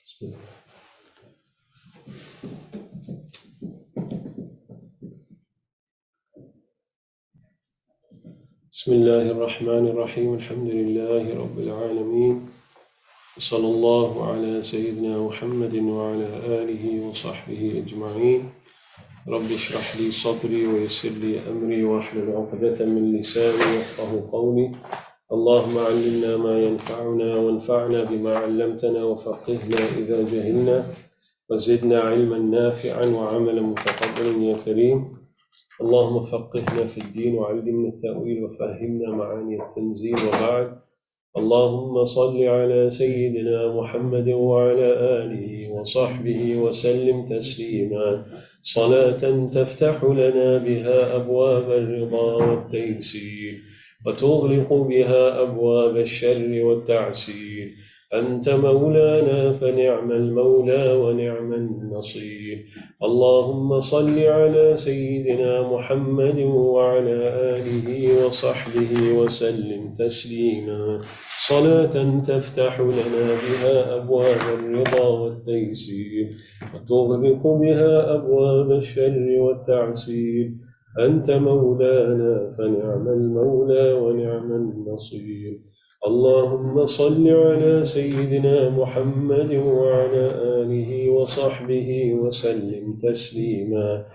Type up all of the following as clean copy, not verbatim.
بسم الله الرحمن الرحيم الحمد لله رب العالمين صلى الله على سيدنا محمد وعلى آله وصحبه أجمعين رب اشرح لي صدري ويسر لي أمري واحلل عقدة من لساني يفقهوا قولي اللهم علمنا ما ينفعنا وانفعنا بما علمتنا وفقهنا إذا جهلنا وزدنا علما نافعا وعملا متقبلا يا كريم اللهم فقهنا في الدين وعلمنا التأويل وفهمنا معاني التنزيل وبعد اللهم صل على سيدنا محمد وعلى آله وصحبه وسلم تسليما صلاة تفتح لنا بها أبواب الرضا والتيسير وتغلق بها أبواب الشر والتعسير أنت مولانا فنعم المولى ونعم النصير اللهم صل على سيدنا محمد وعلى آله وصحبه وسلم تسليما صلاة تفتح لنا بها أبواب الرضا والتيسير وتغلق بها أبواب الشر والتعسير أنت مولانا فنعم المولى ونعم النصير اللهم صل على سيدنا محمد وعلى آله وصحبه وسلم تسليما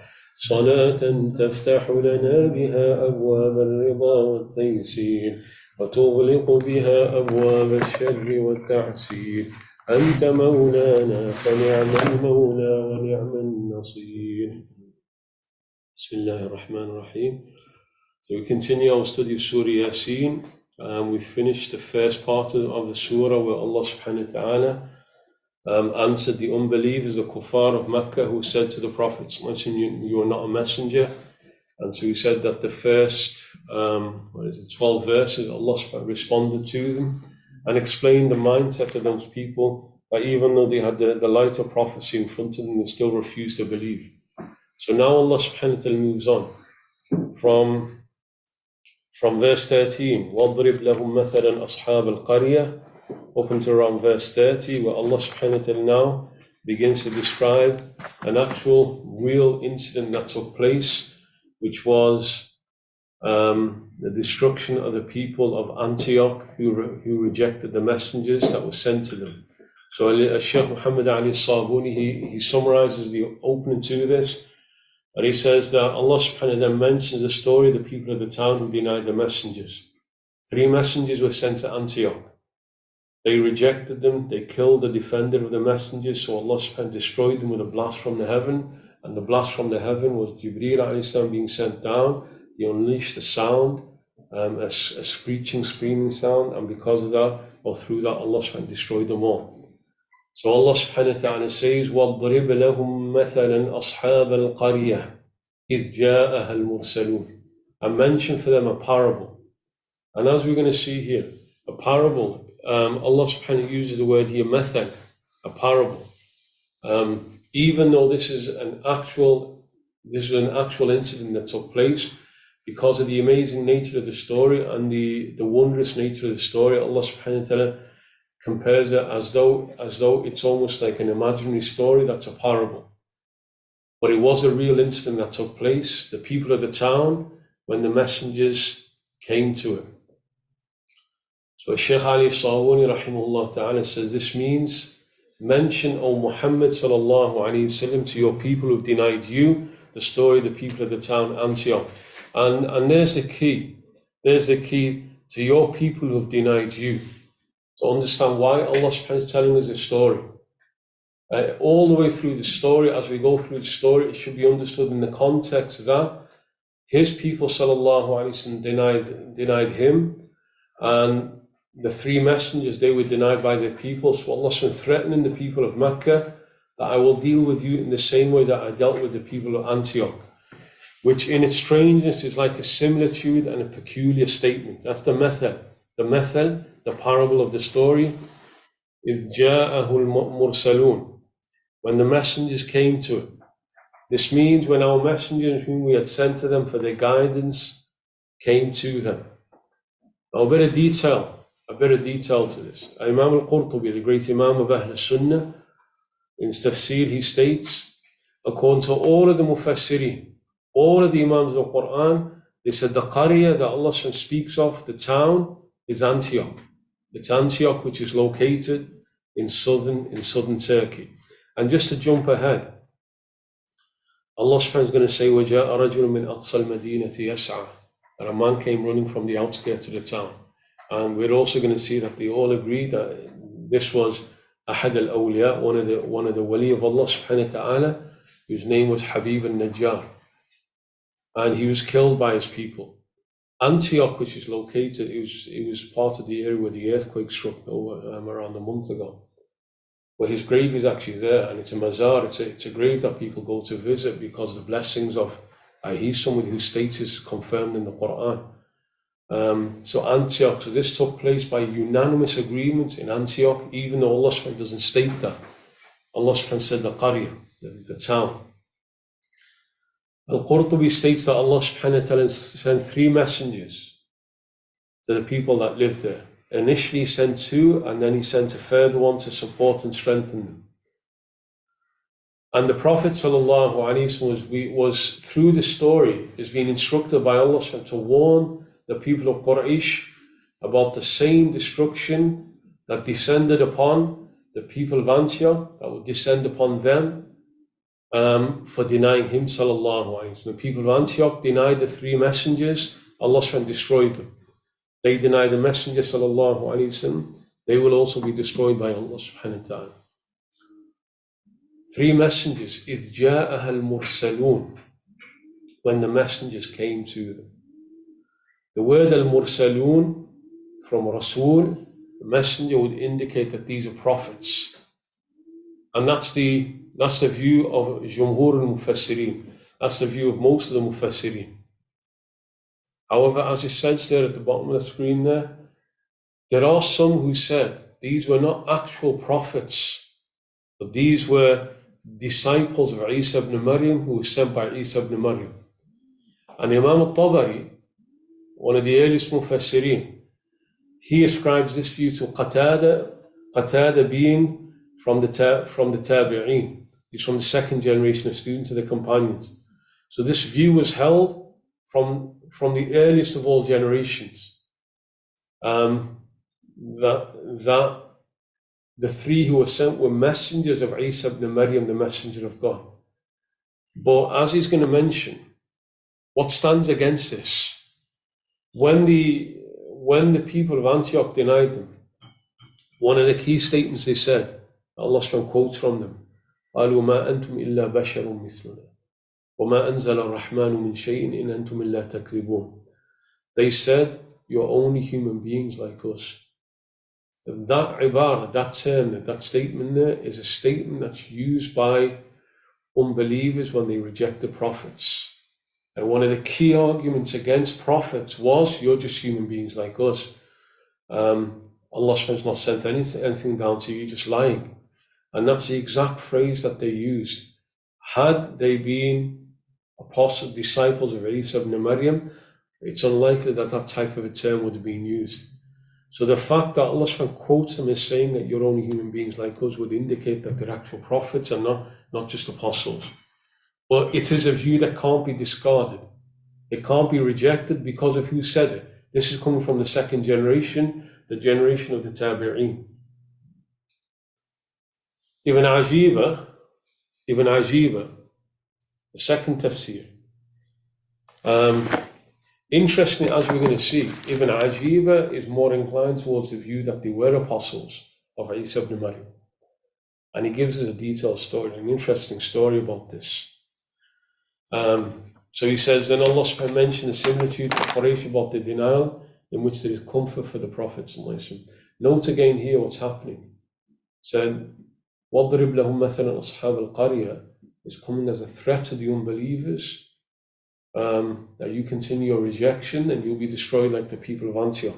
صلاة تفتح لنا بها أبواب الرضا والتيسير وتغلق بها أبواب الشر والتعسير أنت مولانا فنعم المولى ونعم النصير بسم الله الرحمن الرحيم. So we continue our study of Surah Yasin. We finished the first part of the surah where Allah subhanahu wa ta'ala answered the unbelievers, the kuffar of Mecca, who said to the Prophet, listen, you are not a messenger. And so he said that the first 12 verses, Allah responded to them and explained the mindset of those people, that even though they had the light of prophecy in front of them, they still refused to believe. So now Allah subhanahu wa ta'ala moves on from verse 13, وَاضْرِبْ لَهُمْ مَثَلًا أَصْحَابَ الْقَرْيَةِ, up until around verse 30, where Allah subhanahu wa ta'ala now begins to describe an actual real incident that took place, which was the destruction of the people of Antioch who rejected the messengers that were sent to them. So Shaykh Muhammad Ali Sabuni, he summarizes the opening to this. And he says that Allah subhanahu wa ta'ala mentions the story of the people of the town who denied the messengers. 3 messengers were sent to Antioch. They rejected them, they killed the defender of the messengers, so Allah subhanahu wa ta'ala destroyed them with a blast from the heaven. And the blast from the heaven was Jibreel alayhi salam being sent down. He unleashed a sound, a screeching, screaming sound, and because of that, or through that, Allah subhanahu wa ta'ala destroyed them all. So Allah subhanahu wa ta'ala says, وَاضْرِبْ لَهُمْ مَثَلًا أَصْحَابَ الْقَرْيَةِ إِذْ جَاءَهَا الْمُرْسَلُونَ. And mention for them a parable. And as we're going to see here, a parable, Allah subhanahu wa ta'ala uses the word here, methal, a parable. Even though this is an actual incident that took place, because of the amazing nature of the story and the wondrous nature of the story, Allah subhanahu wa ta'ala compares it as though it's almost like an imaginary story that's a parable. But it was a real incident that took place, the people of the town, when the messengers came to him. So Shaykh Ali Sawuni rahimahullah ta'ala says this means, mention, O Muhammad sallallahu alayhi wasallam, to your people who've denied you, the story of the people of the town Antioch. And there's the key. There's the key to your people who have denied you. To understand why Allah subhanahu wa ta'ala is telling us this story. All the way through the story, as we go through the story, it should be understood in the context that his people sallallahu alayhi wasallam denied him, and the 3 messengers, they were denied by their people. So Allah subhanahu wa ta'ala threatening the people of Mecca that I will deal with you in the same way that I dealt with the people of Antioch, which in its strangeness is like a similitude and a peculiar statement. That's the method. The method, the parable of the story, إِذْ جَاءَهُ الْمُرْسَلُونَ, when the messengers came to him. This means when our messengers whom we had sent to them for their guidance came to them. Now a bit of detail to this. Imam al-Qurtubi, the great Imam of Ahl Sunnah, In his Tafsir, he states, according to all of the Mufassirin, all of the Imams of the Quran, they said the Qarya that Allah speaks of, the town, is Antioch. It's Antioch, which is located in southern Turkey. And just to jump ahead, Allah is going to say, وَجَاءَ رَجُلٌ مِّنْ أَقْصَى الْمَدِينَةِ يَسْعَى, that a man came running from the outskirts of the town. And we're also going to see that they all agree that this was Ahad al-Awliya, one of the wali of Allah subhanahu wa ta'ala, whose name was Habib al-Najjar. And he was killed by his people. Antioch, which is located, it was part of the area where the earthquake struck around a month ago. Well, his grave is actually there, and it's a mazar, it's a grave that people go to visit because the blessings of, he's somebody whose status is confirmed in the Quran. So Antioch, so this took place by unanimous agreement in Antioch, even though Allah doesn't state that. Allah said the Qarya, the town. Al-Qurtubi states that Allah subhanahu wa ta'ala sent 3 messengers to the people that lived there. Initially he sent 2, and then he sent a further one to support and strengthen them. And the Prophet sallallahu alaihi wasallam was through the story, is being instructed by Allah to warn the people of Quraysh about the same destruction that descended upon the people of Antioch, that would descend upon them for denying him sallallahu alaihi wasallam. The people of Antioch denied the 3 messengers, Allah destroyed them. They deny the messenger sallallahu alaihi wasallam, they will also be destroyed by Allah subhanahu wa ta'ala. 3 messengers, إِذْ جَاءَهَا الْمُرْسَلُونَ, when the messengers came to them. The word al-Mursalun from Rasul, the messenger, would indicate that these are prophets. And that's the view of Jumhur al-Mufassirin. That's the view of most of the Mufassirin. However, as it says there at the bottom of the screen there are some who said these were not actual prophets, but these were disciples of Isa ibn Maryam who were sent by Isa ibn Maryam. And Imam al-Tabari, one of the earliest Mufassirin, he ascribes this view to Qatada being from the Tabi'een. He's from the 2nd generation of students of the companions. So this view was held from the earliest of all generations, that the 3 who were sent were messengers of Isa ibn Maryam, the messenger of God. But as he's going to mention, what stands against this? When the people of Antioch denied them, one of the key statements they said, Allah quotes from them, قالوا ما أنتم إلا بشر مثلنا وما أنزل الرحمن من شيء إن أنتم إلا تكذبون. They said, you're only human beings like us. That ibarah, that term, that statement there is a statement that's used by unbelievers when they reject the prophets. And one of the key arguments against prophets was, you're just human beings like us. Allah has not sent anything down to you, you're just lying. And that's the exact phrase that they used. Had they been apostles, disciples of Isa ibn Maryam, it's unlikely that that type of a term would have been used. So the fact that Allah quotes them as saying that you're only human beings like us would indicate that they're actual prophets and not just apostles. But it is a view that can't be discarded. It can't be rejected because of who said it. This is coming from the 2nd generation, the generation of the Tabi'een. Ibn Ajiba, the 2nd Tafsir. Interestingly, as we're going to see, Ibn Ajiba is more inclined towards the view that they were apostles of Isa ibn Maryam. And he gives us a detailed story, an interesting story about this. So he says, then Allah mentioned the similitude to Quraysh about the denial in which there is comfort for the Prophet. Note again here what's happening. So, وَضْرِبْ لَهُمْ مَثَلًا أَصْحَابَ الْقَرْيَةِ is coming as a threat to the unbelievers, that you continue your rejection and you'll be destroyed like the people of Antioch.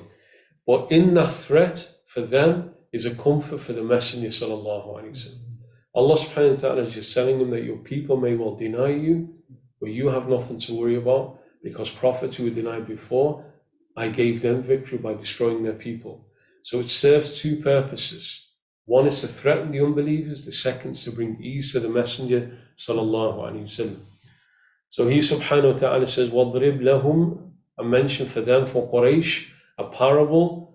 But in that threat for them is a comfort for the Messenger sallallahu alaihi wasallam. Allah subhanahu wa ta'ala is just telling them that your people may well deny you, but you have nothing to worry about, because prophets who were denied before, I gave them victory by destroying their people. So it serves 2 purposes. One is to threaten the unbelievers, the second is to bring ease to the Messenger sallallahu alaihi wasallam. So he subhanahu wa ta'ala says, وَاضْرِبْ لَهُمْ, a mention for them, for Quraysh, a parable,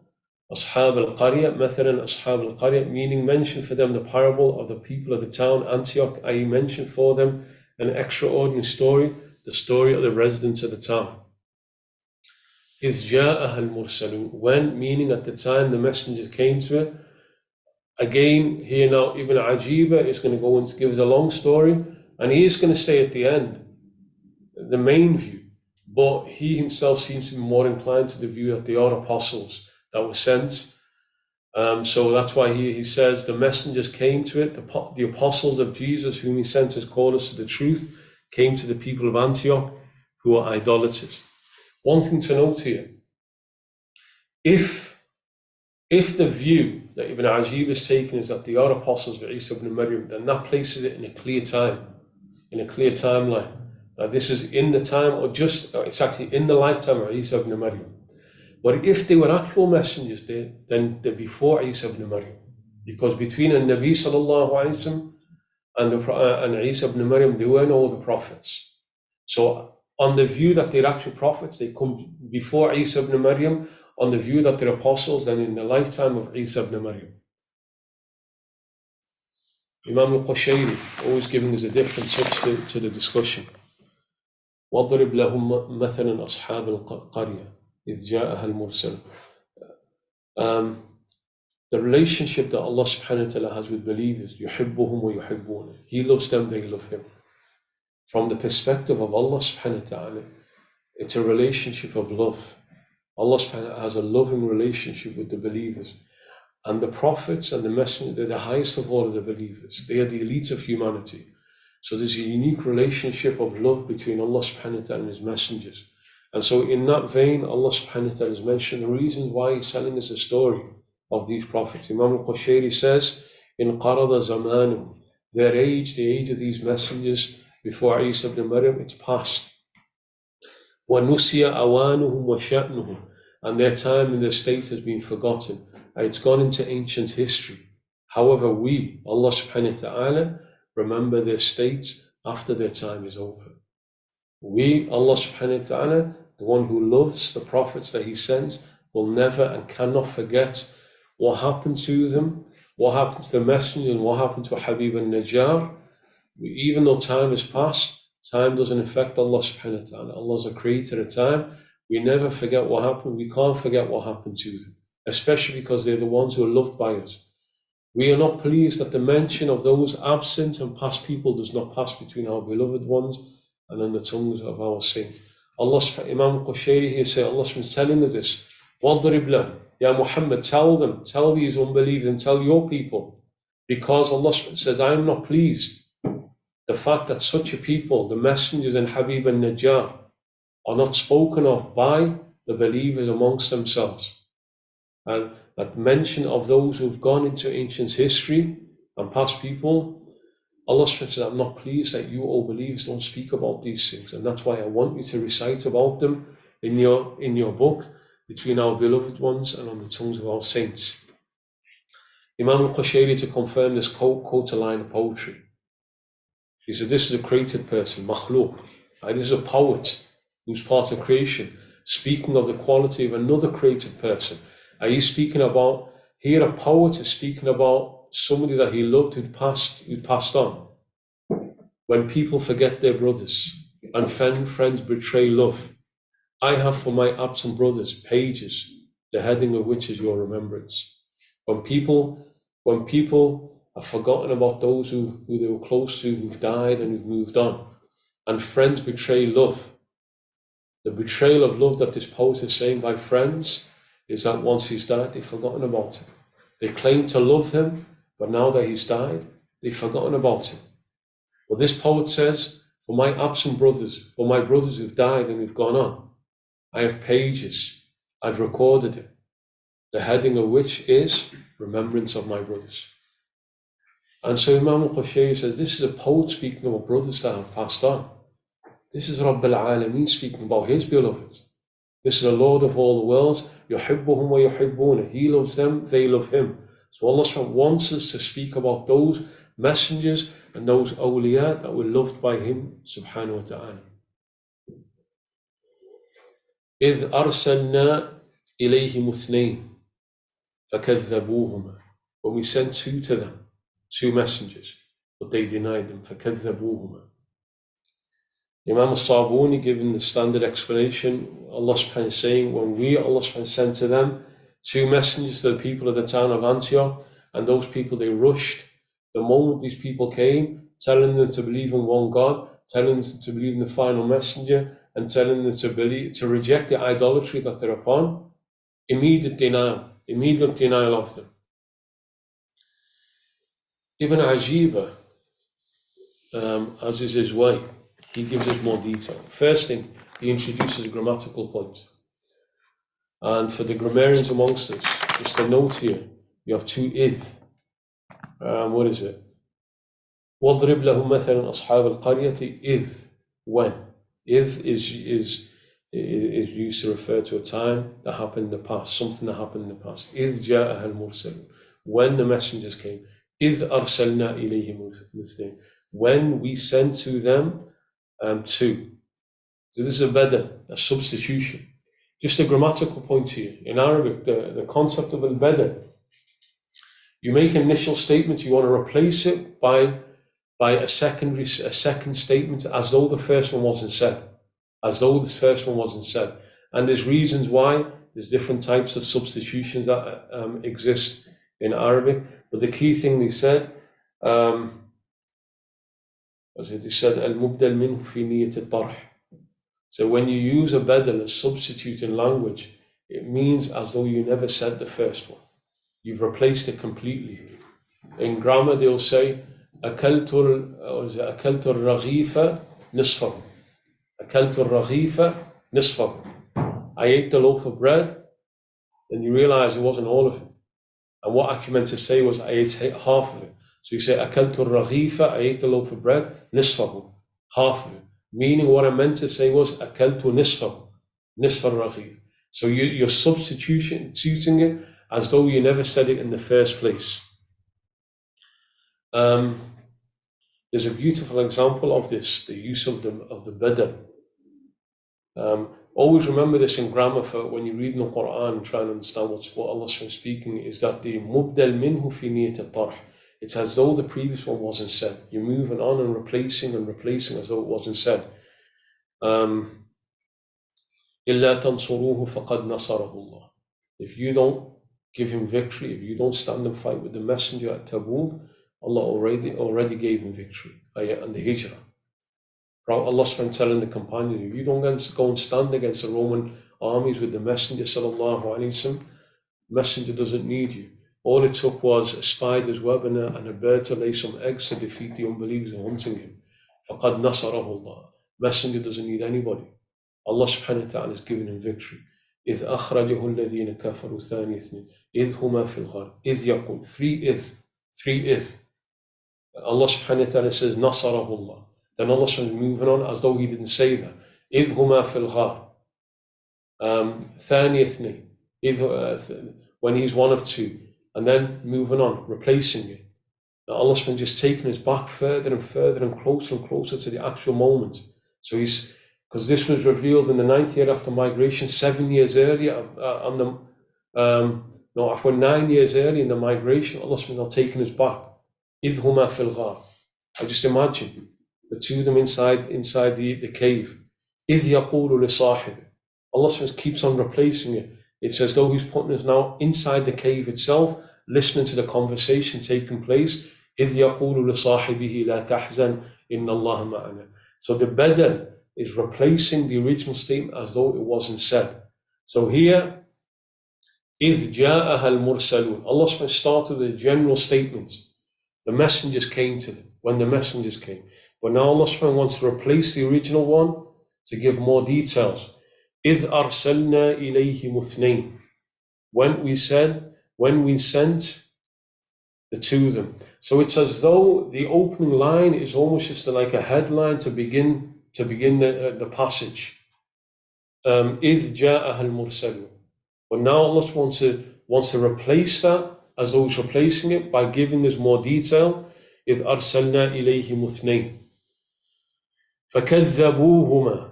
أصحاب القرية, مثلا أصحاب القرية, meaning mention for them the parable of the people of the town Antioch, i.e. mention for them an extraordinary story, the story of the residents of the town. إِذْ جَاءَهَا الْمُرْسَلُونَ, when, meaning at the time the messengers came to it. Again, here now Ibn Ajiba is going to go and give us a long story, and he is going to say at the end, the main view, but he himself seems to be more inclined to the view that they are apostles that were sent. So that's why he says the messengers came to it, the apostles of Jesus whom he sent as callers to the truth, came to the people of Antioch who are idolaters. One thing to note here, if the view that Ibn Ajib is taking is that they are apostles of Isa ibn Maryam, then that places it in a clear time, in a clear timeline. Now this is in the time, or it's actually in the lifetime of Isa ibn Maryam. But if they were actual messengers, then they're before Isa ibn Maryam. Because between the Nabi sallallahu alayhi wasallam and Isa ibn Maryam, there were no other prophets. So on the view that they're actual prophets, they come before Isa ibn Maryam. On the view that they're apostles, then in the lifetime of Isa ibn Maryam. Imam al-Qushayri always giving us a different touch to the discussion. وَاضْرِبْ لَهُمْ مَثَلًا أَصْحَابَ الْقَرْيَةِ إِذْ جَاءَهَا الْمُرْسَلُونَ. The relationship that Allah subhanahu wa ta'ala has with believers, يُحِبُّهُمْ وَيُحِبُّونَ. He loves them, they love him. From the perspective of Allah subhanahu wa ta'ala, it's a relationship of love. Allah subhanahu wa ta'ala has a loving relationship with the believers. And the prophets and the messengers, they're the highest of all of the believers. They are the elite of humanity. So there's a unique relationship of love between Allah subhanahu wa ta'ala and his messengers. And so in that vein, Allah subhanahu wa ta'ala has mentioned the reasons why he's telling us the story of these prophets. Imam al-Qushayri says, in qarada zamanum, their age, the age of these messengers before Isa ibn Maryam, it's past. وَنُسِيَ أَوَانُهُمْ وَشَأْنُهُمْ, and their time and their state has been forgotten, and it's gone into ancient history. However, we, Allah subhanahu wa ta'ala, remember their state after their time is over. We, Allah subhanahu wa ta'ala, the one who loves the prophets that he sends, will never and cannot forget what happened to them, what happened to the messenger, and what happened to Habib al-Najjar. Even though time has passed, time doesn't affect Allah subhanahu wa ta'ala. Allah is a creator of time. We never forget what happened. We can't forget what happened to them, especially because they're the ones who are loved by us. We are not pleased that the mention of those absent and past people does not pass between our beloved ones and on the tongues of our saints. Allah, Imam Qushayri here says, Allah is telling us this. وَاضْرِبْ لَهُمْ, Ya Muhammad, tell them, tell these unbelievers and tell your people, because Allah says, I am not pleased. The fact that such a people, the messengers and Habib and Najjar, are not spoken of by the believers amongst themselves. And that mention of those who've gone into ancient history and past people, Allah says, I'm not pleased that you, O believers, don't speak about these things. And that's why I want you to recite about them in your book, between our beloved ones and on the tongues of our saints. Imam al-Qushayri, to confirm this, quote a line of poetry. He said, this is a created person, makhluk. This is a poet who's part of creation, speaking of the quality of another created person. He's speaking about, here a poet is speaking about somebody that he loved who'd passed on. When people forget their brothers and friends betray love, I have for my absent brothers pages, the heading of which is your remembrance. When people have forgotten about those who they were close to, who've died and who've moved on, and friends betray love, the betrayal of love that this poet is saying by friends is that once he's died, they've forgotten about him. They claim to love him, but now that he's died, they've forgotten about him. But this poet says, for my absent brothers, for my brothers who've died and who've gone on, I have pages, I've recorded it, the heading of which is remembrance of my brothers. And so Imam al-Qushayri says, this is a poet speaking about brothers that have passed on. This is Rabb al-Alameen speaking about his beloved. This is the Lord of all the worlds. يُحِبُّهُمْ وَيُحِبُّونَ. He loves them, they love him. So Allah subhanahu wants us to speak about those messengers and those awliya that were loved by Him subhanahu wa ta'ala. إِذْ أَرْسَلْنَا إِلَيْهِمُ اثْنَيْنِ فَكَذَّبُوهُمَا. When we sent two to them, two messengers, but they denied them. فَكَذَّبُوهُمَا. Imam al-Sabuni giving the standard explanation, Allah subhanahu is saying, when Allah subhanahu sent to them two messengers to the people of the town of Antioch, and those people, they rushed. The moment these people came, telling them to believe in one God, telling them to believe in the final messenger, and telling them to reject the idolatry that they're upon, immediate denial of them. Ibn Ajiba, as is his way, he gives us more detail. First thing, he introduces a grammatical point. And for the grammarians amongst us, just a note here, you have two idh. What is it? وَاضْرِبْ لَهُمْ مَثَلًا أَصْحَابَ الْقَرْيَةِ إِذْ. When. Idh is used to refer to a time that happened in the past, something that happened in the past. إِذْ جَاءَهَا الْمُرْسَلُونَ. When the messengers came. إِذْ أَرْسَلْنَا إِلَيْهِمُ اثْنَيْنِ. When we sent to them two. So this is a badal, a substitution. Just a grammatical point here. In Arabic, the concept of al-badal, you make an initial statement, you want to replace it by a second statement, as though the first one wasn't said. And there's reasons why. There's different types of substitutions that exist in Arabic. But the key thing they said, al-mubdal minhu fi niyyat al-tarh. So when you use a badal, a substitute in language, it means as though you never said the first one. You've replaced it completely. In grammar, they'll say, أكلت الرغيف نصفه. أكلت الرغيف نصفه. I ate the loaf of bread, then you realize it wasn't all of it. And what actually meant to say was, I ate half of it. So you say, أكلت الرغيف, I ate the loaf of bread, نصفه, half of it. Meaning what I meant to say was, أكلت نصفه, نصف الرغيف. So you're substituting it as though you never said it in the first place. There's a beautiful example of this, the use of the badal. Always remember this in grammar for when you're reading the Quran and trying to understand what Allah is speaking, is that the mubdal minhu fi niyyat al-tarh. It's as though the previous one wasn't said. You're moving on and replacing as though it wasn't said. إِلَّا تَنْصُرُوهُ فَقَدْ نَصَرَهُ اللَّهُ. If you don't give him victory, if you don't stand and fight with the messenger at Tabuk, Allah already gave him victory. And the hijrah. Allah SWT telling the companions, if you don't go and stand against the Roman armies with the messenger sallallahu alayhi wasallam, messenger doesn't need you. All it took was a spider's web and a bird to lay some eggs to defeat the unbelievers who are hunting him. فَقَدْ نَصَرَهُ اللَّهُ. Messenger doesn't need anybody. Allah subhanahu wa ta'ala is giving him victory. إِذْ أَخْرَجَهُ الَّذِينَ كَفَرُوا ثَانِيَ اثْنَيْنِ إِذْ هُمَا فِي الْغَارِ إِذْ يَقُولُ. Three إِذْ. Allah subhanahu wa ta'ala says, نَصَرَهُ اللَّهُ. Then Allah subhanahu wa ta'ala is moving on as though he didn't say that. إِذْ هُمَا فِي الْغَارِ ثَانِيَ اثْنَيْنِ. When he's one of two. And then moving on, replacing it. Now Allah subhanahu wa ta'ala just taking us back further and further and closer to the actual moment. So because this was revealed in the 9th year after migration, 7 years earlier, 9 years earlier in the migration, Allah subhanahu wa ta'ala taking us back. إِذْ هُمَا فِي الْغَارِ. I just imagine the two of them inside the cave. إِذْ يَقُولُ لِصَاحِبِهِ. Allah subhanahu wa ta'ala keeps on replacing it. It's as though he's putting us now inside the cave itself, listening to the conversation taking place. إِذْ يَقُولُ لِصَاحِبِهِ لَا تَحْزَنْ إِنَّ اللَّهَ مَعَنَا. So the badal is replacing the original statement as though it wasn't said. So here, إِذْ جَاءَهَا الْمُرْسَلُونَ. Allah subhanahu wa ta'ala started with a general statement. The messengers came to them, when the messengers came. But now Allah subhanahu wa ta'ala wants to replace the original one to give more details. إِذْ أَرْسَلْنَا إِلَيْهِمُ اثْنَيْنِ. When we sent the two of them. So it's as though the opening line is almost just like a headline to begin the passage. إِذْ جَاءَهَا الْمُرْسَلُونَ. But now Allah wants to replace that as though he's replacing it by giving us more detail. إِذْ أَرْسَلْنَا إِلَيْهِمُ اثْنَيْنِ فَكَذَّبُوهُمَا,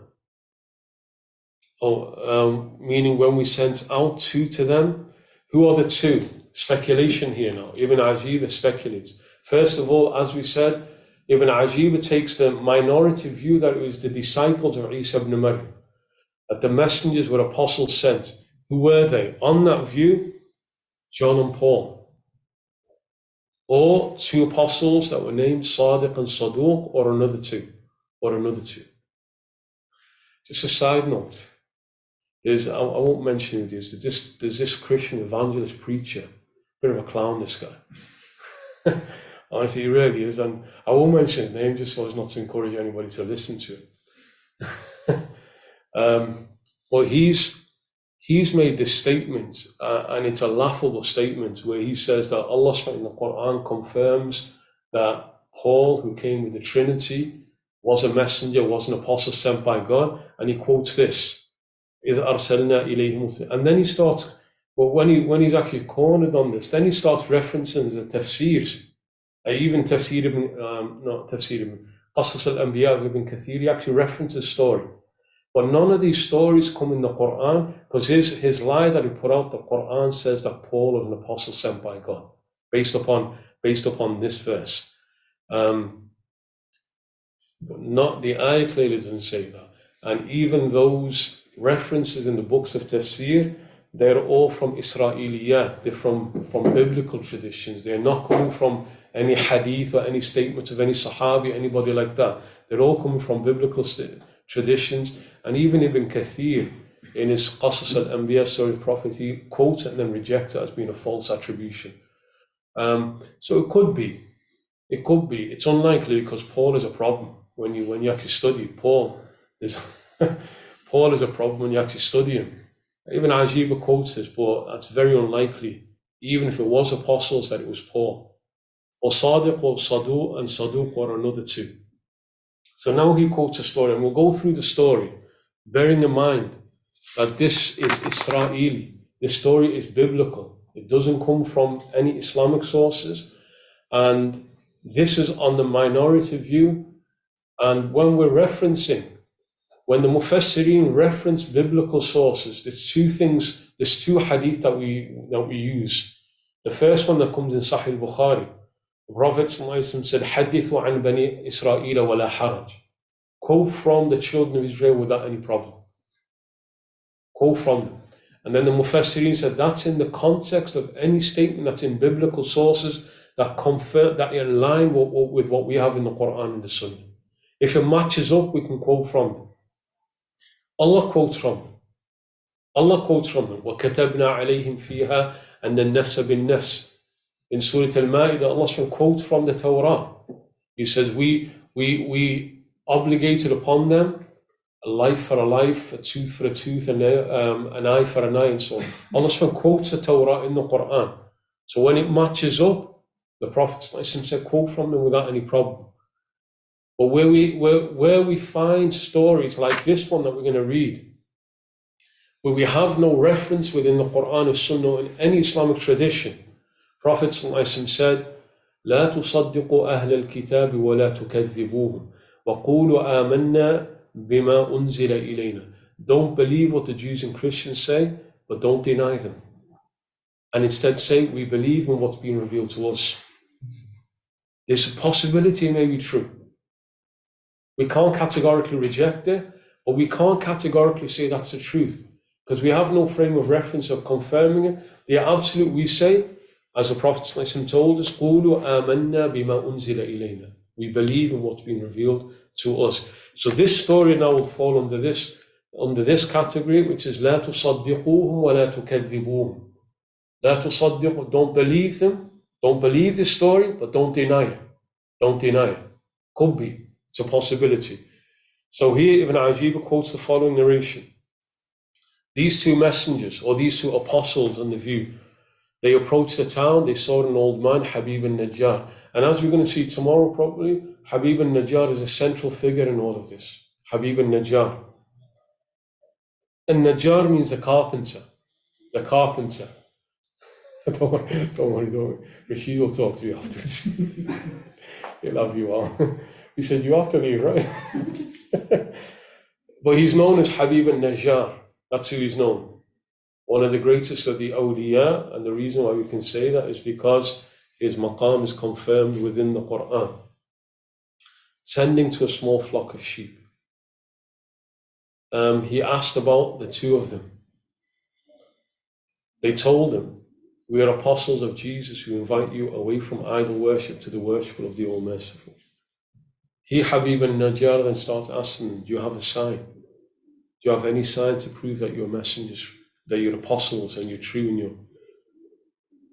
meaning when we sent out two to them. Who are the two? Speculation here now. Ibn Ajib speculates. First of all, as we said, Ibn Ajib takes the minority view that it was the disciples of Isa ibn Maryam, that the messengers were apostles sent. Who were they? On that view, John and Paul, or two apostles that were named Sadiq and Saduq, or another two. Just a side note, I won't mention who it is, there's this Christian evangelist preacher, bit of a clown, this guy. Honestly, he really is, and I won't mention his name just so as not to encourage anybody to listen to it. But he's made this statement, and it's a laughable statement, where he says that Allah in the Quran confirms that Paul, who came with the Trinity, was a messenger, was an apostle sent by God, and he quotes this, إِذْ أَرْسَلْنَا إِلَيْهِمُ. And then he starts, well, when he's actually cornered on this, then he starts referencing the tafsirs. Even Tafsir Qasas al-Anbiya of Ibn Kathir, he actually references the story. But none of these stories come in the Quran, because his lie that he put out, the Quran says that Paul was an apostle sent by God, based upon this verse. But not the ayah clearly doesn't say that. And even those references in the books of Tafsir, they're all from Israeliyat, they're from biblical traditions. They're not coming from any hadith or any statement of any Sahabi, anybody like that. They're all coming from biblical traditions. And even Ibn Kathir, in his Qasas al-Anbiya, story of Prophet, he quotes it and then rejects it as being a false attribution. So it could be. It's unlikely, because Paul is a problem when you actually study. Paul is a problem when you actually study him. Even Ajib quotes this, but that's very unlikely, even if it was apostles, that it was Paul. Or Sadiq or Saduq, and Saduq or another two. So now he quotes a story, and we'll go through the story, bearing in mind that this is Israeli. This story is biblical. It doesn't come from any Islamic sources, and this is on the minority view. And when the Mufassirin reference biblical sources, there's two hadith that we use. The first one that comes in Sahih Bukhari, the Prophet said, "Hadithu an bani Israel wala haraj." Quote from the children of Israel without any problem. Quote from them. And then the Mufassirin said that's in the context of any statement that's in biblical sources that confirm that in line with what we have in the Quran and the Sunnah. If it matches up, we can quote from them. Allah quotes from them. وَكَتَبْنَا عَلَيْهِمْ فِيهَا أَنَّ النَّفْسَ بِالنَّفْسِ. In Surah Al-Ma'idah, Allah quotes from the Torah. He says, we obligated upon them a life for a life, a tooth for a tooth, and an eye for an eye, and so on. Allah quotes the Torah in the Quran. So when it matches up, the Prophet said, quote from them without any problem. But where we find stories like this one that we're going to read, where we have no reference within the Quran or Sunnah in any Islamic tradition, Prophet said, لا تصدقوا أهل الكتاب ولا تكذبوهم وقولوا آمنا بما أنزل إلينا. Don't believe what the Jews and Christians say, but don't deny them. And instead say, we believe in what's been revealed to us. There's a possibility it may be true. We can't categorically reject it, but we can't categorically say that's the truth, because we have no frame of reference of confirming it. The absolute we say, as the Prophet told us, قُولُوا آمَنَّا بِمَا أُنزِلَ إِلَيْنَا. We believe in what's been revealed to us. So this story now will fall under this category, which is لا تصدقوهم ولا تكذبوهم. لا تصدقوا, don't believe them, don't believe the story, but don't deny it. Don't deny it. Could be. It's a possibility. So here Ibn Ajib quotes the following narration. These two messengers, or these two apostles on the view, they approached the town, they saw an old man, Habib al-Najjar. And as we're going to see tomorrow probably, Habib al-Najjar is a central figure in all of this. Habib al-Najjar. And Najjar means the carpenter. The carpenter. Don't worry. Rashid will talk to you afterwards. He'll love you all. He said, you have to leave, right? But he's known as Habib al-Najjar. That's who he's known. One of the greatest of the awliya, and the reason why we can say that is because his maqam is confirmed within the Quran. Tending to a small flock of sheep. He asked about the two of them. They told him, we are apostles of Jesus who invite you away from idol worship to the worship of the All-Merciful. He, Habib al-Najjar, then started asking them, do you have a sign? Do you have any sign to prove that you're messengers, that you're apostles and you're true in you?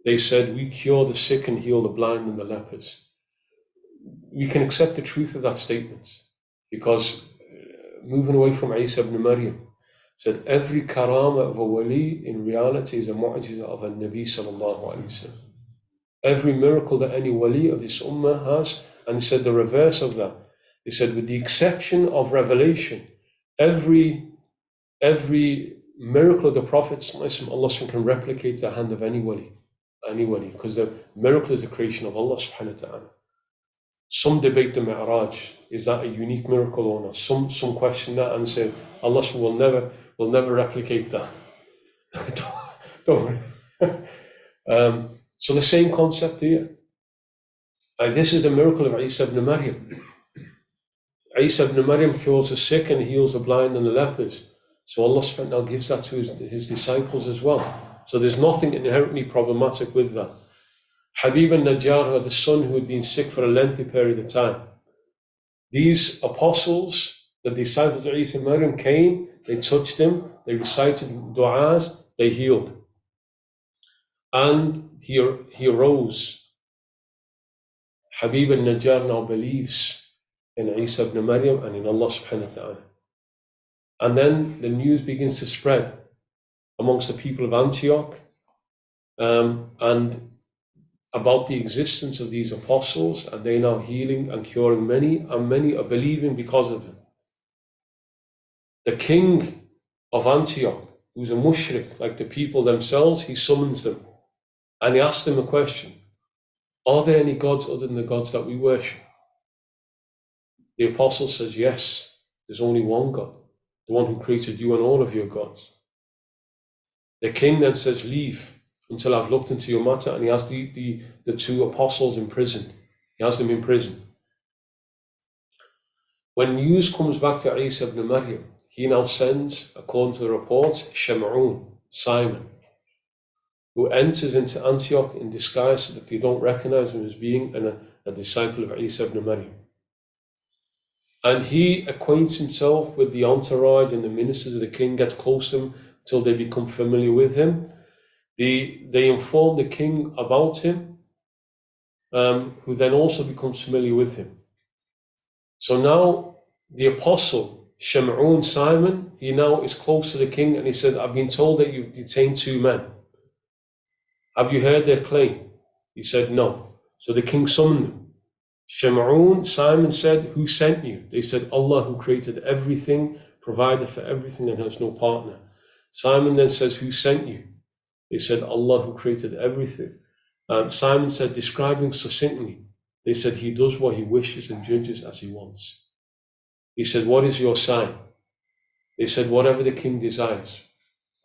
They said, we cure the sick and heal the blind and the lepers. We can accept the truth of that statement because moving away from Isa ibn Maryam, said every karama of a wali in reality is a mu'jiza of a Nabi sallallahu alayhi wa sallam. Every miracle that any wali of this ummah has, and he said the reverse of that. He said with the exception of revelation, every miracle of the Prophet Allah can replicate the hand of any wali, because the miracle is the creation of Allah subhanahu wa ta'ala. Some debate the Mi'raj, is that a unique miracle or not? Some question that and say Allah will never replicate that. Don't worry. So the same concept here. This is the miracle of Isa ibn Maryam. Isa ibn Maryam cures the sick and heals the blind and the lepers. So Allah subhanahu wa ta'ala gives that to his disciples as well. So there's nothing inherently problematic with that. Habib al-Najjar had a son who had been sick for a lengthy period of time. These apostles, the disciples of Isa ibn Maryam, came, they touched him, they recited du'as, they healed. And he arose. Habib al-Najjar now believes in Isa ibn Maryam and in Allah subhanahu wa ta'ala. And then the news begins to spread amongst the people of Antioch and about the existence of these apostles, and they now healing and curing many, and many are believing because of them. The king of Antioch, who's a mushrik, like the people themselves, he summons them and he asks them a question. Are there any gods other than the gods that we worship? The apostle says, yes, there's only one God, the one who created you and all of your gods. The king then says, leave until I've looked into your matter, and he has the two apostles imprisoned. He has them in prison. When news comes back to Isa ibn Maryam, he now sends, according to the reports, Sham'un, Simon, who enters into Antioch in disguise so that they don't recognize him as being a disciple of Isa ibn Maryam. And he acquaints himself with the entourage and the ministers of the king, gets close to him until they become familiar with him. They inform the king about him, who then also becomes familiar with him. So now the apostle, Sham'un Simon, he now is close to the king and he says, I've been told that you've detained two men. Have you heard their claim? He said, no. So the king summoned them. Sham'un Simon said, who sent you? They said, Allah, who created everything, provided for everything and has no partner. Simon then says, who sent you? They said, Allah, who created everything. Simon said, describing succinctly, they said, he does what he wishes and judges as he wants. He said, what is your sign? They said, whatever the king desires.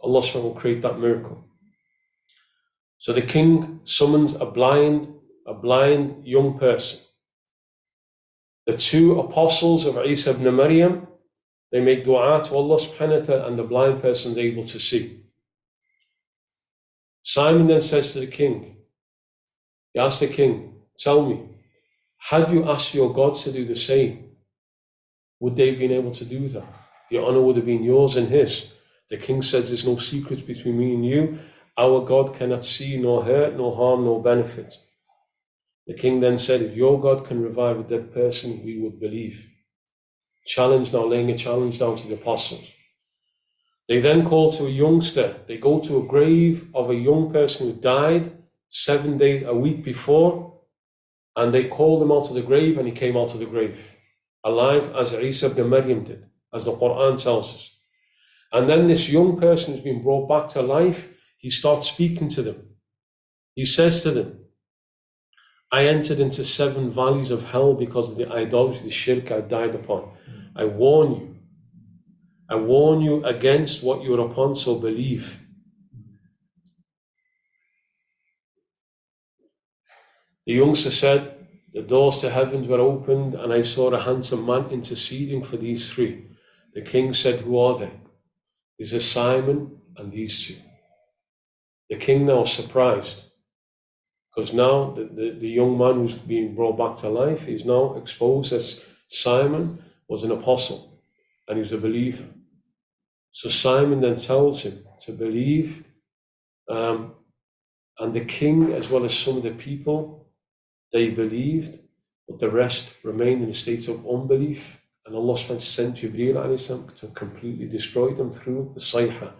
Allah SWT will create that miracle. So the king summons a blind young person. The two apostles of Isa ibn Maryam, they make dua to Allah subhanahu wa ta'ala, and the blind person is able to see. Simon then says to the king, he asked the king, tell me, had you asked your gods to do the same, would they have been able to do that? The honor would have been yours and his. The king says, there's no secrets between me and you. Our God cannot see, nor hurt, nor harm, nor benefit. The king then said, if your God can revive a dead person, we would believe. Challenge now, laying a challenge down to the apostles. They then call to a youngster. They go to a grave of a young person who died 7 days, a week before, and they called him out of the grave, and he came out of the grave, alive as Isa ibn Maryam did, as the Quran tells us. And then this young person who's been brought back to life, he starts speaking to them. He says to them, I entered into 7 valleys of hell because of the idolatry, the shirk I died upon. I warn you against what you are upon, so believe. The youngster said, the doors to heavens were opened, and I saw a handsome man interceding for these 3. The king said, who are they? He says, Simon and these 2. The king now is surprised, because now the young man who's being brought back to life is now exposed as Simon was an apostle, and he was a believer. So Simon then tells him to believe, and the king, as well as some of the people, they believed, but the rest remained in a state of unbelief. And Allah sent Jibreel to completely destroy them through the sayha.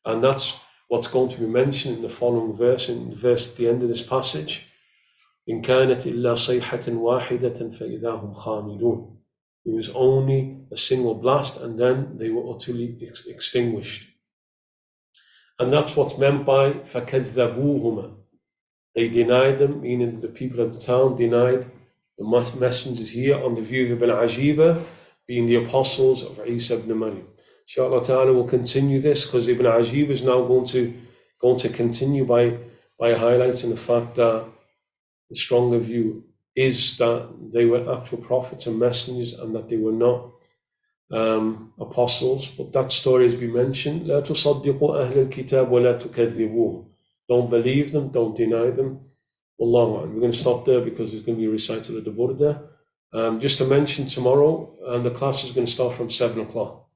And that's what's going to be mentioned in the following verse, at the end of this passage. إِن كَانَتْ إِلَّا صَيْحَةً وَاحِدَةً فَإِذَا هُمْ خَامِدُونَ. It was only a single blast, and then they were utterly extinguished. And that's what's meant by فَكَذَّبُوهُمَا. They denied them, meaning the people of the town denied the messengers here on the view of Ibn Ajiba, being the apostles of Isa ibn Maryam. Inshallah ta'ala will continue this, because Ibn Ajiba is now going to continue by highlighting the fact that the stronger view is that they were actual prophets and messengers, and that they were not apostles. But that story has been mentioned. لا تصدقوا أهل الكتاب ولا تكذبوهم. Don't believe them, don't deny them. Wallahu a'lam. We're going to stop there because there's going to be a recital of the Burda. Just to mention, tomorrow the class is going to start from 7 o'clock,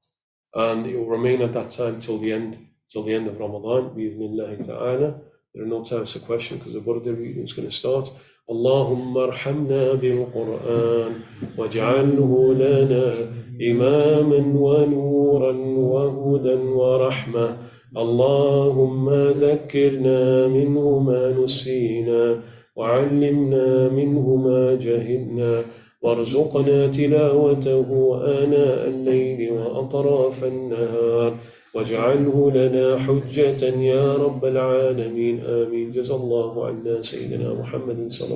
and it will remain at that time till the end of Ramadan. Bi-idhnillahi ta'ala. There are no times for question because the Burda reading is going to start. Allahumma arhamna bil-Qur'an waj'alhu lana imaman wa nuran wa hudan wa rahmah. اللهم ذكرنا منه ما نسينا وعلمنا منه ما جهلنا وارزقنا تلاوته آناء الليل وأطراف النهار واجعله لنا حجة يا رب العالمين آمين. جزا الله عنا سيدنا محمد صلى الله عليه وسلم.